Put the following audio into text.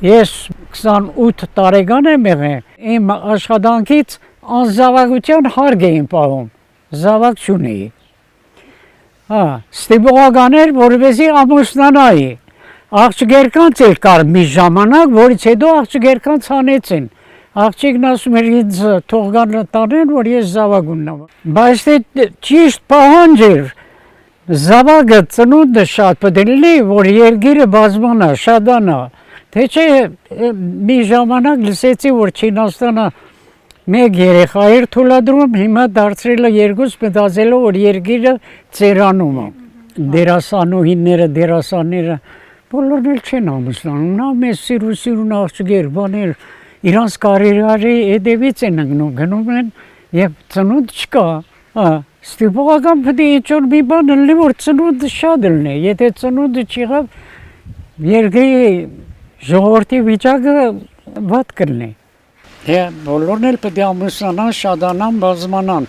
Ես 28 տարեկան եմ եղել, իմ աշխատանքից անզավակության հարկ էին պահում, զավակ չունեի։ Ստիպողական էր, որովհետեւ ամուսնանայի։ Աղջիկերկանց էլ կար մի ժամանակ, որից հետո աղջիկերկանց հանեցին։ Աղջիկն ասում էր ինձ թող գան տանեն, որ ես զավակ ունենամ։ Բայց դե ճիշտ պահանջ էր։ Զավակը ծնունդը շատ պետք է լինի, որ երգիրը բազմանա, շատանա։ Թե չէ մի ժամանակ լսեցի, որ Չինաստանը մեկ երեխա էր թույլատրում, հիմա դարձրել է երկուս, մտածելով, որ երգիրը ծերանում է։ Դերասանուհիները, դերասանները բոլորն էլ չեն ամուսնանում, նա մեզ սիրուն աղջիկեր, բաներ, իրանց կարիերայի հետևից են գնում են եւ ծնունդ չկա, ստիպողական պետք է ինչ-որ մի բան լինի, որ ծնունդը շատ լինի, եթե ծնունդը չեղավ, երկրի ժողովրդի վիճակը վատ կլինի։ Բոլորն էլ պետք է ամուսնանան, շատանան, բազմանան։